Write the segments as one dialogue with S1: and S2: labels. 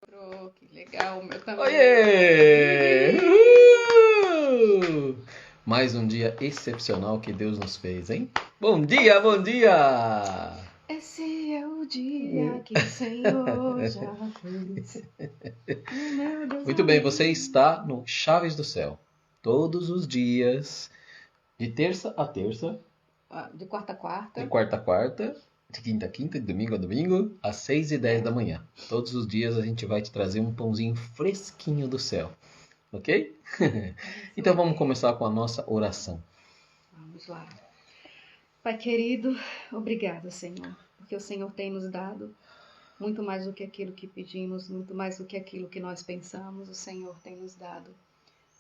S1: Que legal, o meu também.
S2: Oiê! Mais um dia excepcional que Deus nos fez, hein? Bom dia, bom dia!
S1: Esse é o dia que o Senhor já fez. Oh, meu Deus.
S2: Muito bem, você está no Chaves do Céu. Todos os dias, de terça a terça,
S1: De quarta a quarta.
S2: de quarta a quarta, de quinta a quinta, de domingo a domingo, às 6h10 da manhã. Todos os dias a gente vai te trazer um pãozinho fresquinho do céu. Ok? Então vamos começar com a nossa oração.
S1: Vamos lá. Pai querido, obrigada, Senhor, porque o Senhor tem nos dado muito mais do que aquilo que pedimos, muito mais do que aquilo que nós pensamos. O Senhor tem nos dado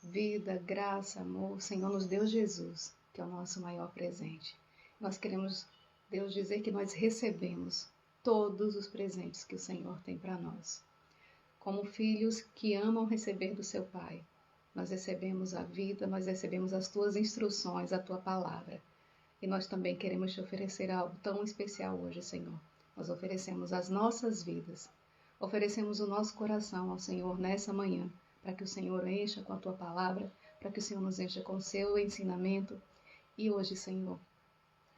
S1: vida, graça, amor. O Senhor nos deu Jesus, que é o nosso maior presente. Nós queremos, Deus, dizer que nós recebemos todos os presentes que o Senhor tem para nós. Como filhos que amam receber do seu Pai, nós recebemos a vida, nós recebemos as tuas instruções, a tua palavra. E nós também queremos te oferecer algo tão especial hoje, Senhor. Nós oferecemos as nossas vidas, oferecemos o nosso coração ao Senhor nessa manhã, para que o Senhor encha com a tua palavra, para que o Senhor nos encha com o seu ensinamento. E hoje, Senhor,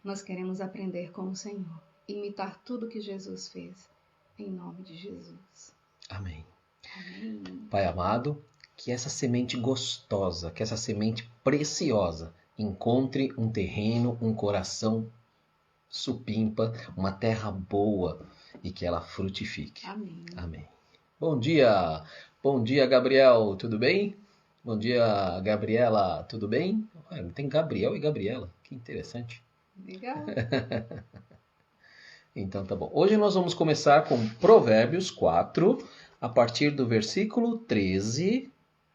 S1: nós queremos aprender com o Senhor, imitar tudo que Jesus fez, em nome de Jesus.
S2: Amém.
S1: Amém.
S2: Pai amado, que essa semente gostosa, que essa semente preciosa encontre um terreno, um coração supimpa, uma terra boa e que ela frutifique.
S1: Amém.
S2: Amém. Bom dia, Gabriel, tudo bem? Bom dia, Gabriela, tudo bem? Tem Gabriel e Gabriela, que interessante.
S1: Legal.
S2: Então tá bom. Hoje nós vamos começar com Provérbios 4, a partir do versículo 13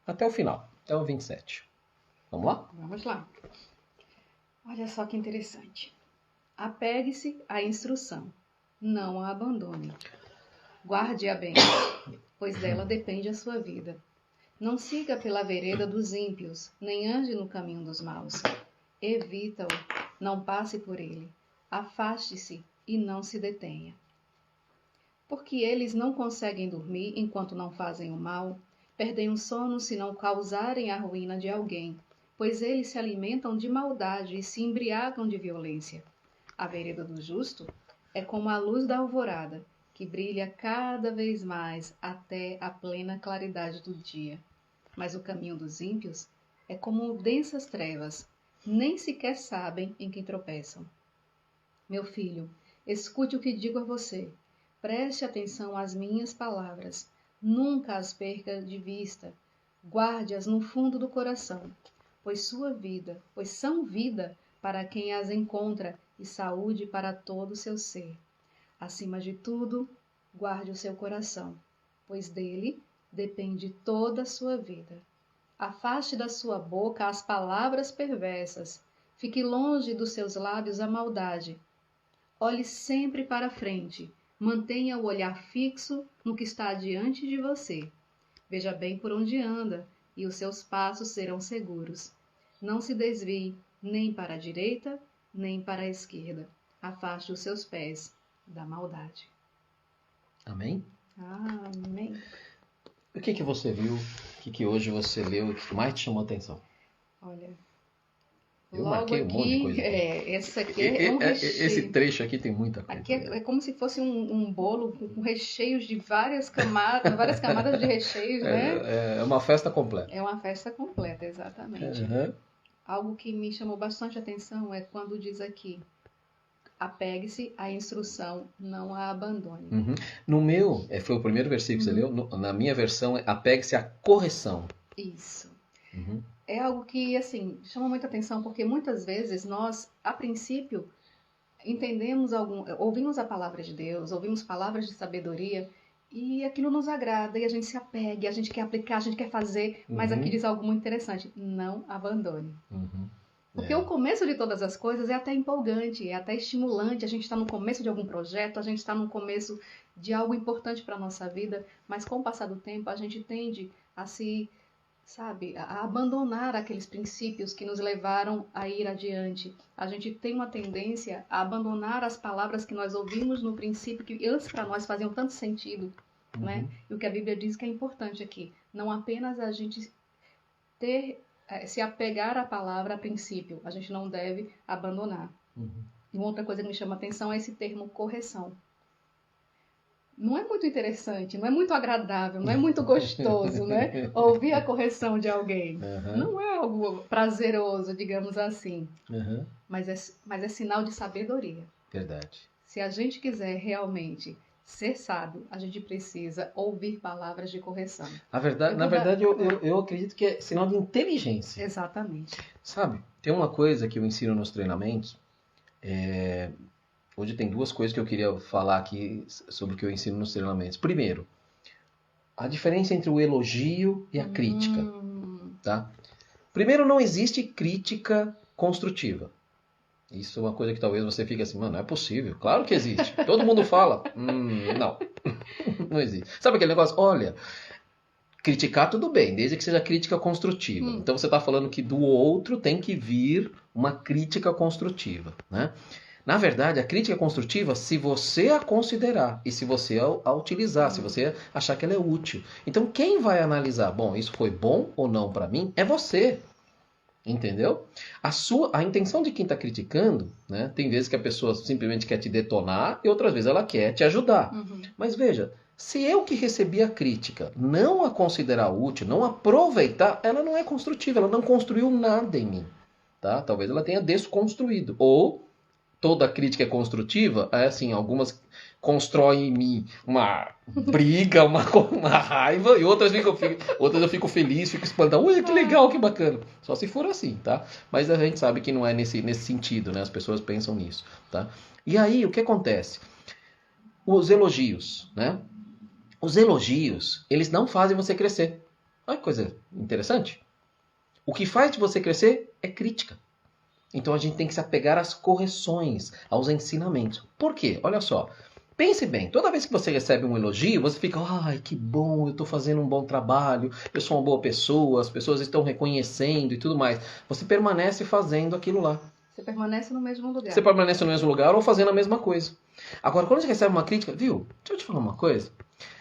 S2: até o final, até o 27. Vamos lá?
S1: Vamos lá. Olha só que interessante. Apegue-se à instrução, não a abandone. Guarde-a bem, pois dela depende a sua vida. Não siga pela vereda dos ímpios, nem ande no caminho dos maus. Evita-o, não passe por ele. Afaste-se e não se detenha. Porque eles não conseguem dormir enquanto não fazem o mal, perdem o sono se não causarem a ruína de alguém, pois eles se alimentam de maldade e se embriagam de violência. A vereda do justo é como a luz da alvorada, que brilha cada vez mais até a plena claridade do dia. Mas o caminho dos ímpios é como densas trevas, nem sequer sabem em que tropeçam. Meu filho, escute o que digo a você. Preste atenção às minhas palavras. Nunca as perca de vista. Guarde-as no fundo do coração, pois são vida para quem as encontra e saúde para todo o seu ser. Acima de tudo, guarde o seu coração, pois dele depende toda a sua vida. Afaste da sua boca as palavras perversas. Fique longe dos seus lábios a maldade. Olhe sempre para frente. Mantenha o olhar fixo no que está diante de você. Veja bem por onde anda, e os seus passos serão seguros. Não se desvie nem para a direita, nem para a esquerda. Afaste os seus pés da maldade.
S2: Amém?
S1: Amém.
S2: O que você viu? O que hoje você leu que mais te chamou a atenção?
S1: Olha,
S2: Eu
S1: logo
S2: marquei um monte de
S1: aqui,
S2: coisa aqui.
S1: esse aqui é um recheio.
S2: Esse trecho aqui tem muita coisa.
S1: Aqui é como se fosse um bolo com recheios de várias camadas de recheios, né?
S2: É uma festa completa.
S1: É uma festa completa, exatamente.
S2: Uhum.
S1: Algo que me chamou bastante atenção é quando diz aqui: apegue-se à instrução, não a abandone.
S2: Uhum. No meu, foi o primeiro versículo que você leu, na minha versão, apegue-se à correção.
S1: Isso.
S2: Uhum.
S1: É algo que, assim, chama muita atenção, porque muitas vezes nós, a princípio, ouvimos a palavra de Deus, ouvimos palavras de sabedoria, e aquilo nos agrada, e a gente se apega, a gente quer aplicar, a gente quer fazer, mas aqui diz algo muito interessante: não abandone.
S2: Uhum.
S1: Porque o começo de todas as coisas é até empolgante, é até estimulante. A gente está no começo de algum projeto, a gente está no começo de algo importante para a nossa vida, mas com o passar do tempo a gente tende a a abandonar aqueles princípios que nos levaram a ir adiante. A gente tem uma tendência a abandonar as palavras que nós ouvimos no princípio, que antes para nós faziam tanto sentido. né? E o que a Bíblia diz que é importante aqui, não apenas a gente se apegar à palavra a princípio, a gente não deve abandonar. E uma outra coisa que me chama a atenção é esse termo correção. Não é muito interessante, não é muito agradável, não é muito gostoso, né? Ouvir a correção de alguém. Não é algo prazeroso, digamos assim. Mas é sinal de sabedoria.
S2: Verdade.
S1: Se a gente quiser realmente ser sábio, a gente precisa ouvir palavras de correção.
S2: Na verdade, eu acredito que é sinal de inteligência.
S1: Exatamente.
S2: Sabe, tem uma coisa que eu ensino nos treinamentos. Hoje tem duas coisas que eu queria falar aqui sobre o que eu ensino nos treinamentos. Primeiro, a diferença entre o elogio e a crítica. Tá? Primeiro, não existe crítica construtiva. Isso é uma coisa que talvez você fique assim, mano, não é possível. Claro que existe. Todo mundo fala. Não. Não existe. Sabe aquele negócio? Olha, criticar tudo bem, desde que seja crítica construtiva. Então você está falando que do outro tem que vir uma crítica construtiva, né? Na verdade, a crítica construtiva, se você a considerar e se você a utilizar, se você achar que ela é útil. Então, quem vai analisar, bom, isso foi bom ou não para mim, é você. Entendeu? A intenção de quem está criticando, né? Tem vezes que a pessoa simplesmente quer te detonar e outras vezes ela quer te ajudar. Mas veja, se eu que recebi a crítica não a considerar útil, não aproveitar, ela não é construtiva, ela não construiu nada em mim. Tá? Talvez ela tenha desconstruído. Ou toda crítica é construtiva, é assim, algumas constroem em mim uma briga, uma raiva, e outras eu fico feliz, fico espantado. Ui, que legal, que bacana. Só se for assim, tá? Mas a gente sabe que não é nesse sentido, né? As pessoas pensam nisso, tá? E aí, o que acontece? Os elogios, né? Os elogios, eles não fazem você crescer. Olha que coisa interessante. O que faz você crescer é crítica. Então a gente tem que se apegar às correções, aos ensinamentos. Por quê? Olha só. Pense bem, toda vez que você recebe um elogio, você fica, ai, que bom, eu estou fazendo um bom trabalho, eu sou uma boa pessoa, as pessoas estão reconhecendo e tudo mais. Você permanece fazendo aquilo lá.
S1: Você permanece no mesmo lugar.
S2: Você permanece no mesmo lugar ou fazendo a mesma coisa. Agora, quando você recebe uma crítica, viu, deixa eu te falar uma coisa.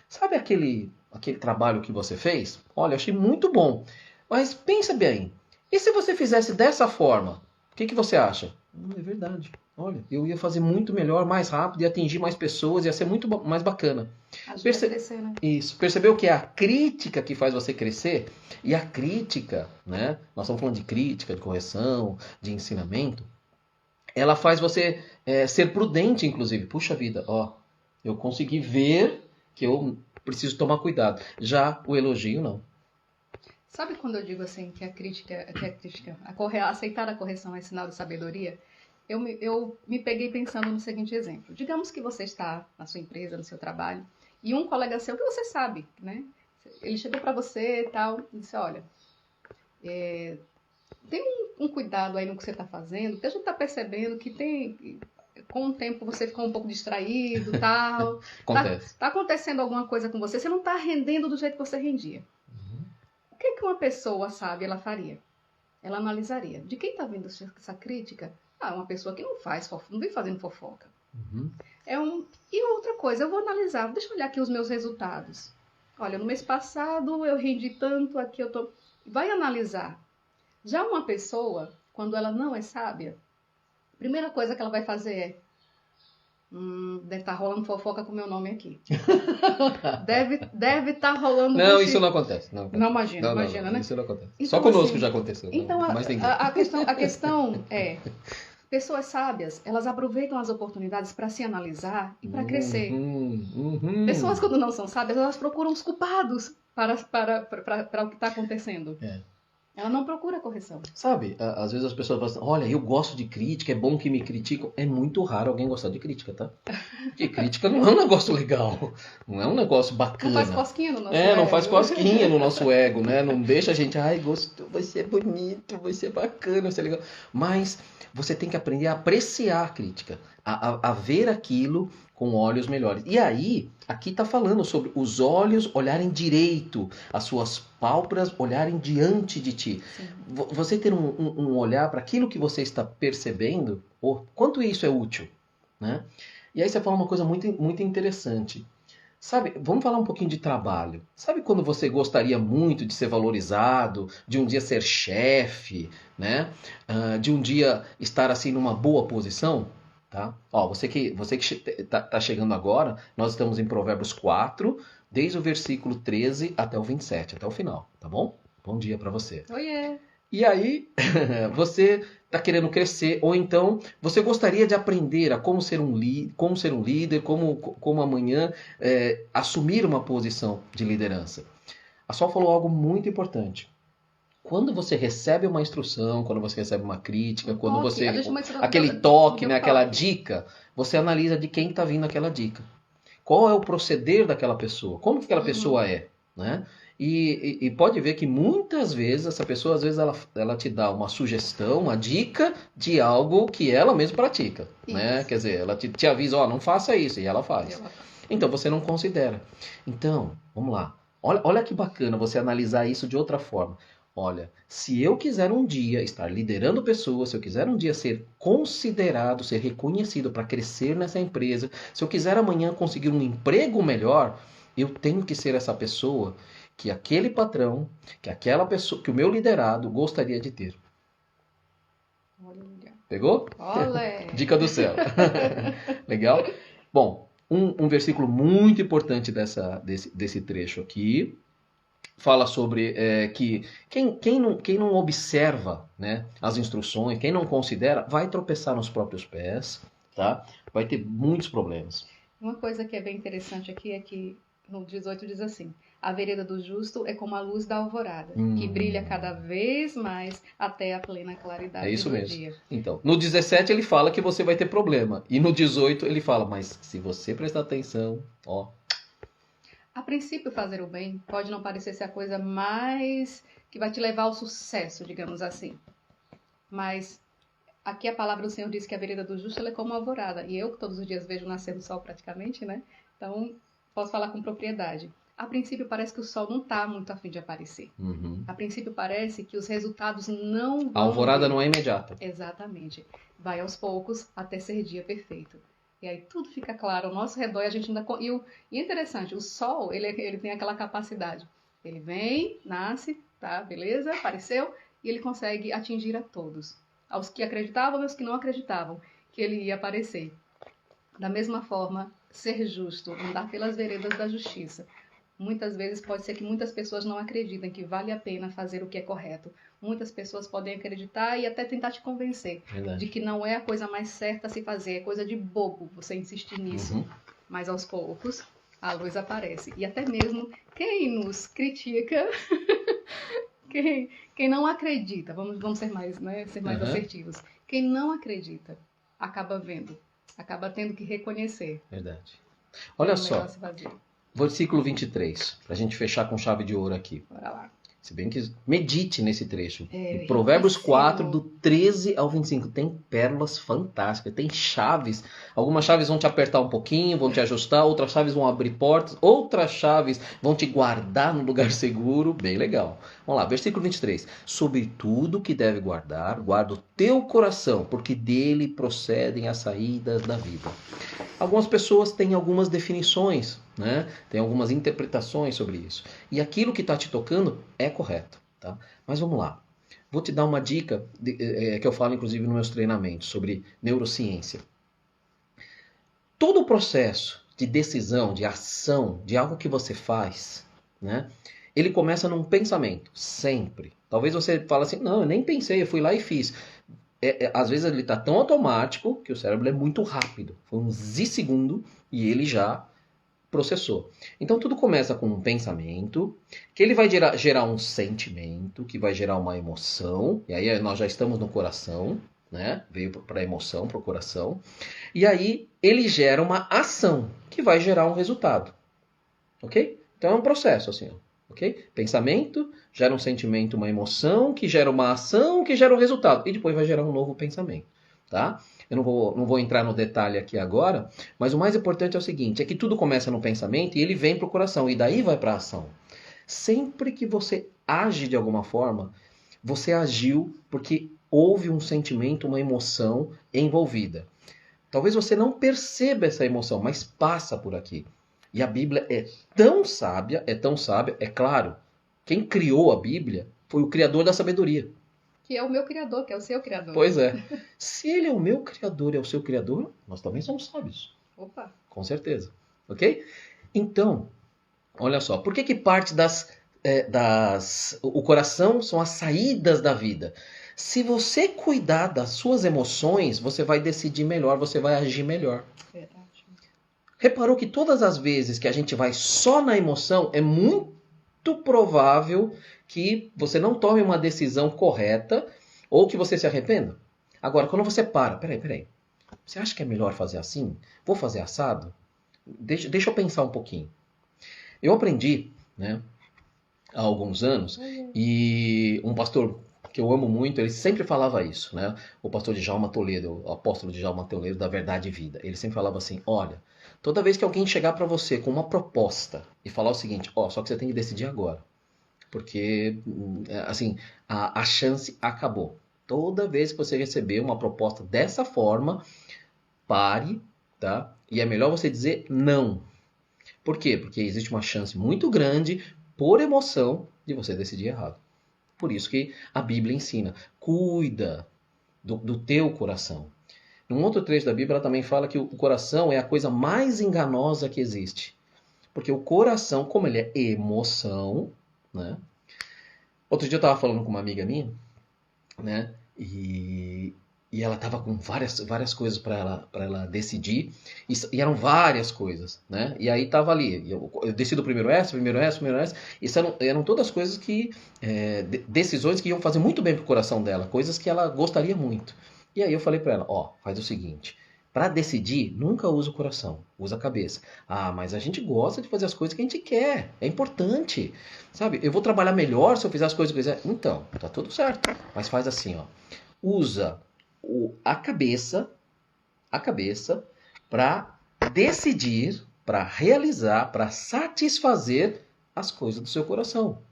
S2: Sabe aquele trabalho que você fez? Olha, eu achei muito bom. Mas pensa bem, e se você fizesse dessa forma? O que você acha? É verdade. Olha, eu ia fazer muito melhor, mais rápido, ia atingir mais pessoas, ia ser muito mais bacana.
S1: Crescer, né?
S2: Isso. Percebeu que é a crítica que faz você crescer? E a crítica, né? Nós estamos falando de crítica, de correção, de ensinamento. Ela faz você ser prudente, inclusive. Puxa vida, ó, eu consegui ver que eu preciso tomar cuidado. Já o elogio, não.
S1: Sabe quando eu digo assim que aceitar a correção é sinal de sabedoria? Eu me peguei pensando no seguinte exemplo. Digamos que você está na sua empresa, no seu trabalho, e um colega seu que você sabe, né? Ele chegou para você e tal, e disse, olha, tem um cuidado aí no que você está fazendo, porque a gente está percebendo que com o tempo você ficou um pouco distraído e tal.
S2: Acontece.
S1: Tá acontecendo alguma coisa com você não está rendendo do jeito que você rendia. O que uma pessoa sábia ela faria? Ela analisaria. De quem está vindo essa crítica? Uma pessoa que não vem fazendo fofoca. E outra coisa, eu vou analisar, deixa eu olhar aqui os meus resultados. Olha, no mês passado eu rendi tanto, aqui eu tô... Vai analisar. Já uma pessoa, quando ela não é sábia, a primeira coisa que ela vai fazer é deve estar rolando fofoca com o meu nome aqui. deve estar rolando...
S2: Não, isso não acontece. Não
S1: imagina, né?
S2: Isso não acontece.
S1: Então,
S2: só conosco
S1: assim,
S2: já aconteceu.
S1: Então, a questão é... Pessoas sábias, elas aproveitam as oportunidades para se analisar e para crescer. Pessoas, quando não são sábias, elas procuram os culpados para o que está acontecendo. Ela não procura correção.
S2: Sabe, às vezes as pessoas falam assim, olha, eu gosto de crítica, é bom que me criticam. É muito raro alguém gostar de crítica, tá? Porque crítica não é um negócio legal, não é um negócio bacana.
S1: Não faz cosquinha no nosso ego.
S2: Não faz cosquinha no nosso ego, né? Não deixa a gente, gostou, vai ser bonito, vai ser bacana, vai ser legal. Mas você tem que aprender a apreciar a crítica, a ver aquilo com olhos melhores. E aí, aqui está falando sobre os olhos olharem direito, as suas pálpebras olharem diante de ti. Sim. Você ter um olhar para aquilo que você está percebendo, quanto isso é útil, né? E aí você fala uma coisa muito, muito interessante. Sabe, vamos falar um pouquinho de trabalho. Sabe quando você gostaria muito de ser valorizado, de um dia ser chefe, né? De um dia estar assim numa boa posição, tá? Ó, você que tá chegando agora, nós estamos em Provérbios 4, desde o versículo 13 até o 27, até o final, tá bom? Bom dia para você.
S1: Oiê!
S2: E aí, você está querendo crescer, ou então você gostaria de aprender a como ser um líder, como amanhã assumir uma posição de liderança. A Sol falou algo muito importante. Quando você recebe uma instrução, quando você recebe uma crítica, quando você aquele toque, né, aquela dica, você analisa de quem está vindo aquela dica. Qual é o proceder daquela pessoa? Como que aquela pessoa é, né? E pode ver que muitas vezes essa pessoa, às vezes, ela te dá uma sugestão, uma dica de algo que ela mesma pratica, né? Quer dizer, ela te avisa, ó, não faça isso, e ela faz. Então, você não considera. Então, vamos lá. Olha que bacana você analisar isso de outra forma. Olha, se eu quiser um dia estar liderando pessoas, se eu quiser um dia ser considerado, ser reconhecido para crescer nessa empresa, se eu quiser amanhã conseguir um emprego melhor, eu tenho que ser essa pessoa que aquele patrão, que aquela pessoa, que o meu liderado gostaria de ter. Pegou?
S1: Olé.
S2: Dica do céu. Legal? Bom, um versículo muito importante desse trecho aqui fala sobre que quem não observa, né, as instruções, quem não considera, vai tropeçar nos próprios pés, tá? Vai ter muitos problemas.
S1: Uma coisa que é bem interessante aqui é que no 18 diz assim: a vereda do justo é como a luz da alvorada, que brilha cada vez mais até a plena claridade do dia.
S2: É isso mesmo. Então, no 17 ele fala que você vai ter problema. E no 18 ele fala, mas se você prestar atenção, ó.
S1: A princípio, fazer o bem pode não parecer ser a coisa mais que vai te levar ao sucesso, digamos assim. Mas aqui a palavra do Senhor diz que a vereda do justo ela é como a alvorada. E eu, que todos os dias vejo nascer o sol praticamente, né? Então, posso falar com propriedade. A princípio, parece que o sol não está muito a fim de aparecer. A princípio, parece que os resultados não vão...
S2: A alvorada não é imediata.
S1: Exatamente. Vai aos poucos até ser dia perfeito. E aí tudo fica claro ao nosso redor e a gente ainda... E é interessante, o sol, ele tem aquela capacidade. Ele vem, nasce, tá, beleza, apareceu, e ele consegue atingir a todos. Aos que acreditavam e aos que não acreditavam que ele ia aparecer. Da mesma forma, ser justo, andar pelas veredas da justiça. Muitas vezes pode ser que muitas pessoas não acreditem que vale a pena fazer o que é correto. Muitas pessoas podem acreditar e até tentar te convencer de que não é a coisa mais certa a se fazer, é coisa de bobo você insistir nisso. Mas aos poucos a luz aparece. E até mesmo quem nos critica, quem não acredita, vamos ser mais, né, ser mais assertivos. Quem não acredita acaba vendo, acaba tendo que reconhecer.
S2: Verdade. Olha só. Versículo 23, para a gente fechar com chave de ouro aqui.
S1: Bora lá.
S2: Se bem que medite nesse trecho. Em Provérbios 4, do 13 ao 25. Tem pérolas fantásticas, tem chaves. Algumas chaves vão te apertar um pouquinho, vão te ajustar. Outras chaves vão abrir portas. Outras chaves vão te guardar no lugar seguro. Bem legal. Vamos lá, versículo 23. Sobre tudo que deve guardar, guarda o teu coração, porque dele procedem as saídas da vida. Algumas pessoas têm algumas definições, né? Tem algumas interpretações sobre isso. E aquilo que está te tocando é correto, tá? Mas vamos lá. Vou te dar uma dica que eu falo, inclusive, nos meus treinamentos sobre neurociência. Todo o processo de decisão, de ação, de algo que você faz, né? Ele começa num pensamento, sempre. Talvez você fale assim, não, eu nem pensei, eu fui lá e fiz. Às vezes ele está tão automático que o cérebro é muito rápido. Foi um zissegundo e ele já processou. Então tudo começa com um pensamento, que ele vai gerar um sentimento, que vai gerar uma emoção, e aí nós já estamos no coração, né? Veio para a emoção, para o coração. E aí ele gera uma ação, que vai gerar um resultado. Ok? Então é um processo assim, ó. Okay? Pensamento gera um sentimento, uma emoção, que gera uma ação, que gera um resultado. E depois vai gerar um novo pensamento. Tá? Eu não vou entrar no detalhe aqui agora, mas o mais importante é o seguinte, é que tudo começa no pensamento e ele vem para o coração, e daí vai para a ação. Sempre que você age de alguma forma, você agiu porque houve um sentimento, uma emoção envolvida. Talvez você não perceba essa emoção, mas passa por aqui. E a Bíblia é tão sábia, é claro, quem criou a Bíblia foi o Criador da sabedoria.
S1: Que é o meu criador, que é o seu criador.
S2: Pois é. Se ele é o meu criador e é o seu criador, nós também somos sábios.
S1: Opa!
S2: Com certeza. Ok? Então, olha só, por que que parte o coração são as saídas da vida? Se você cuidar das suas emoções, você vai decidir melhor, você vai agir melhor.
S1: Verdade.
S2: Reparou que todas as vezes que a gente vai só na emoção, é muito provável que você não tome uma decisão correta ou que você se arrependa. Agora, quando você para, peraí, você acha que é melhor fazer assim? Vou fazer assado? Deixa eu pensar um pouquinho. Eu aprendi, né, há alguns anos, e um pastor que eu amo muito, ele sempre falava isso, né? O pastor Djalma Toledo, o apóstolo Djalma Toledo da Verdade e Vida. Ele sempre falava assim, olha, toda vez que alguém chegar para você com uma proposta e falar o seguinte, só que você tem que decidir agora, porque, assim, a chance acabou. Toda vez que você receber uma proposta dessa forma, pare, tá? E é melhor você dizer não. Por quê? Porque existe uma chance muito grande, por emoção, de você decidir errado. Por isso que a Bíblia ensina, cuida do teu coração. Num outro trecho da Bíblia, ela também fala que o coração é a coisa mais enganosa que existe. Porque o coração, como ele é emoção, né? Outro dia eu estava falando com uma amiga minha, né? E ela estava com várias coisas para ela decidir. E eram várias coisas, né? E aí estava ali. Eu decido primeiro essa. Isso eram todas coisas que... decisões que iam fazer muito bem pro coração dela. Coisas que ela gostaria muito. E aí eu falei para ela, faz o seguinte... Para decidir, nunca usa o coração, usa a cabeça. Ah, mas a gente gosta de fazer as coisas que a gente quer. É importante. Sabe? Eu vou trabalhar melhor se eu fizer as coisas que eu quiser. Então, tá tudo certo. Mas faz assim, usa a cabeça para decidir, para realizar, para satisfazer as coisas do seu coração.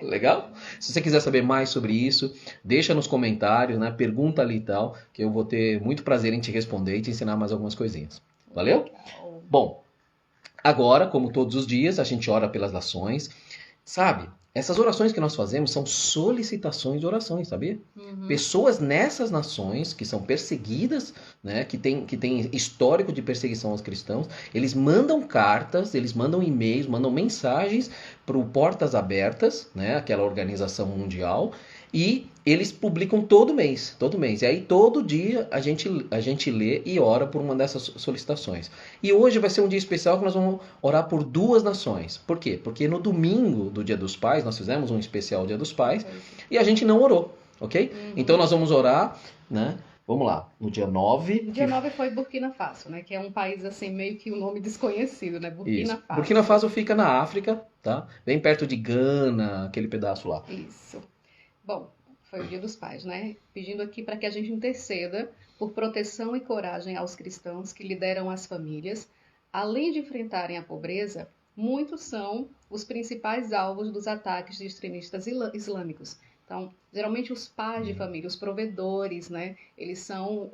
S2: Legal? Se você quiser saber mais sobre isso, deixa nos comentários, né? Pergunta ali e tal, que eu vou ter muito prazer em te responder e te ensinar mais algumas coisinhas. Valeu? Bom, agora, como todos os dias, a gente ora pelas nações. Sabe, essas orações que nós fazemos são solicitações de orações, sabia?
S1: Uhum.
S2: Pessoas nessas nações que são perseguidas, né, que tem histórico de perseguição aos cristãos, eles mandam cartas, eles mandam e-mails, mandam mensagens para o Portas Abertas, né, aquela organização mundial, e eles publicam todo mês. E aí todo dia a gente lê e ora por uma dessas solicitações. E hoje vai ser um dia especial que nós vamos orar por duas nações. Por quê? Porque no domingo do Dia dos Pais, nós fizemos um especial Dia dos Pais, e a gente não orou, ok?
S1: Uhum.
S2: Então nós vamos orar, né? Vamos lá, no dia 9...
S1: No dia 9 foi Burkina Faso, né? Que é um país, assim, meio que um nome desconhecido, né? Burkina Faso.
S2: Burkina Faso fica na África, tá? Bem perto de Gana, aquele pedaço lá.
S1: Isso. Bom, foi o Dia dos Pais, né? Pedindo aqui para que a gente interceda por proteção e coragem aos cristãos que lideram as famílias. Além de enfrentarem a pobreza, muitos são os principais alvos dos ataques de extremistas islâmicos. Então, geralmente os pais de família, os provedores, né? Eles são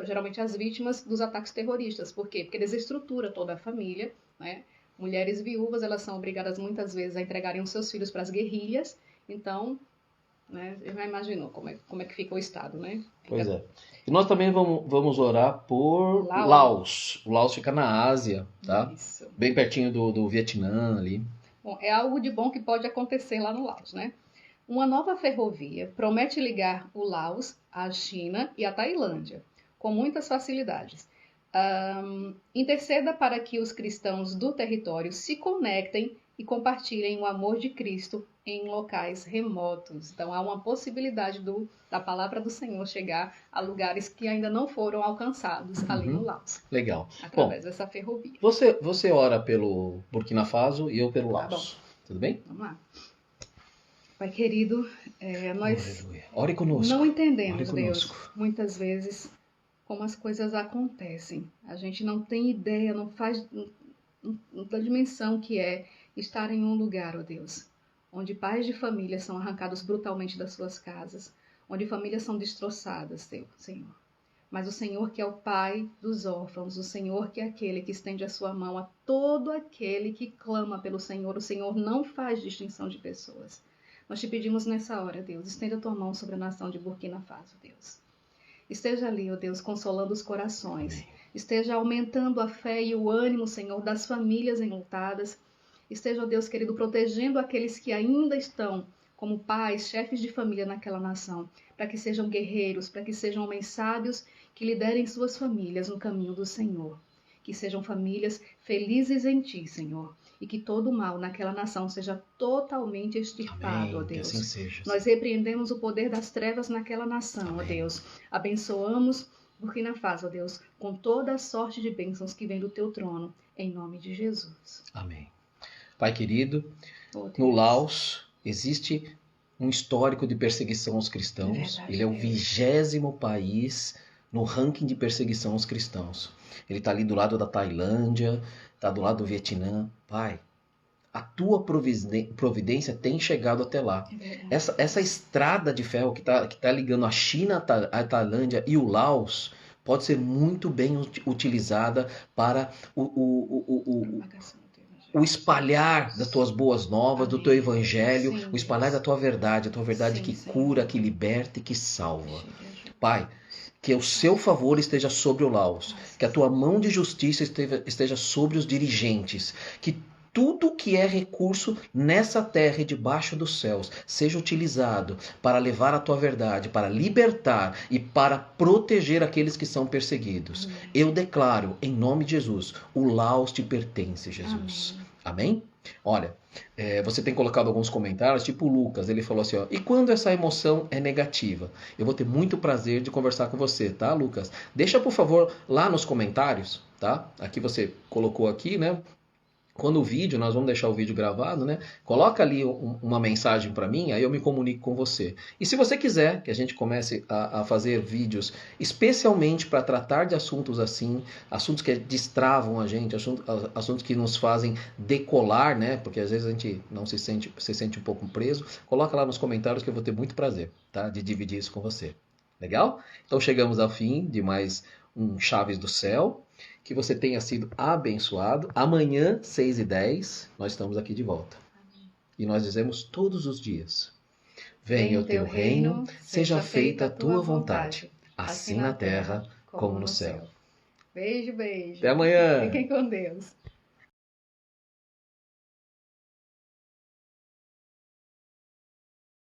S1: geralmente as vítimas dos ataques terroristas. Por quê? Porque desestrutura toda a família, né? Mulheres viúvas, elas são obrigadas muitas vezes a entregarem os seus filhos para as guerrilhas. Então, né, já imaginou como é que fica o estado, né?
S2: Pois é. E nós também vamos orar por Laos. O Laos fica na Ásia, tá?
S1: Isso.
S2: Bem pertinho do Vietnã ali.
S1: Bom, é algo de bom que pode acontecer lá no Laos, né? Uma nova ferrovia promete ligar o Laos à China e à Tailândia, com muitas facilidades. Interceda para que os cristãos do território se conectem e compartilhem o amor de Cristo em locais remotos. Então, há uma possibilidade da palavra do Senhor chegar a lugares que ainda não foram alcançados ali no Laos.
S2: Legal.
S1: Através dessa ferrovia.
S2: Você ora pelo Burkina Faso e eu pelo Laos.
S1: Tá bom.
S2: Tudo bem?
S1: Vamos lá. Pai querido, nós
S2: ore conosco.
S1: não entendemos, Deus, muitas vezes, como as coisas acontecem. A gente não tem ideia, não faz da dimensão que é estar em um lugar, ó Deus, onde pais de família são arrancados brutalmente das suas casas, onde famílias são destroçadas, Senhor. mas o Senhor que é o Pai dos órfãos, o Senhor que é aquele que estende a sua mão a todo aquele que clama pelo Senhor. O Senhor não faz distinção de pessoas. Nós te pedimos nessa hora, Deus, estenda a tua mão sobre a nação de Burkina Faso, Deus. Esteja ali, ó Deus, consolando os corações.
S2: Amém.
S1: Esteja aumentando a fé e o ânimo, Senhor, das famílias enlutadas. Esteja, ó Deus querido, protegendo aqueles que ainda estão como pais, chefes de família naquela nação, para que sejam guerreiros, para que sejam homens sábios que liderem suas famílias no caminho do Senhor. Que sejam famílias felizes em Ti, Senhor, e que todo mal naquela nação seja totalmente extirpado, ó
S2: Amém. Que
S1: Deus.
S2: assim seja.
S1: Nós repreendemos o poder das trevas naquela nação, ó
S2: Amém.
S1: Deus. Abençoamos Burkina Faso, ó Deus, com toda a sorte de bênçãos que vem do Teu trono, em nome de Jesus.
S2: Amém. Pai querido,
S1: Ó Deus.
S2: no Laos existe um histórico de perseguição aos cristãos.
S1: Verdade,
S2: Ele é o
S1: Deus.
S2: 20º país no ranking de perseguição aos cristãos. Ele está ali do lado da Tailândia, está do lado do Vietnã. Pai, a tua providência tem chegado até lá.
S1: É verdade.
S2: Essa estrada de ferro que tá ligando a China, a Tailândia e o Laos pode ser muito bem utilizada para
S1: Propagação do Teu Evangelho.
S2: o espalhar das tuas boas novas, do teu
S1: Amém.
S2: evangelho,
S1: Sim,
S2: o espalhar
S1: Deus.
S2: da tua verdade, a tua verdade
S1: Sim,
S2: que
S1: Senhor.
S2: cura, que liberta e que salva.
S1: Chegue a ajuda.
S2: Pai, que o seu favor esteja sobre o Laos, que a tua mão de justiça esteja sobre os dirigentes, que tudo que é recurso nessa terra e debaixo dos céus seja utilizado para levar a tua verdade, para libertar e para proteger aqueles que são perseguidos.
S1: Amém.
S2: Eu declaro, em nome de Jesus, o Laos te pertence, Jesus. Amém? Olha, você tem colocado alguns comentários, tipo o Lucas, ele falou assim, ó, e quando essa emoção é negativa? Eu vou ter muito prazer de conversar com você, tá, Lucas? Deixa, por favor, lá nos comentários, tá? Aqui você colocou aqui, né? Quando o vídeo, nós vamos deixar o vídeo gravado, né? Coloca ali uma mensagem para mim, aí eu me comunico com você. E se você quiser que a gente comece a fazer vídeos especialmente para tratar de assuntos assim, assuntos que destravam a gente, assuntos que nos fazem decolar, né? Porque às vezes a gente não se sente um pouco preso, coloca lá nos comentários que eu vou ter muito prazer, tá? De dividir isso com você. Legal? Então chegamos ao fim de mais um Chaves do Céu. Que você tenha sido abençoado. Amanhã, 6h10, nós estamos aqui de volta.
S1: Amém.
S2: E nós dizemos todos os dias: venha o teu reino, seja feita a tua vontade, assim na terra como no céu.
S1: Beijo, beijo.
S2: Até amanhã.
S1: Fiquem com Deus.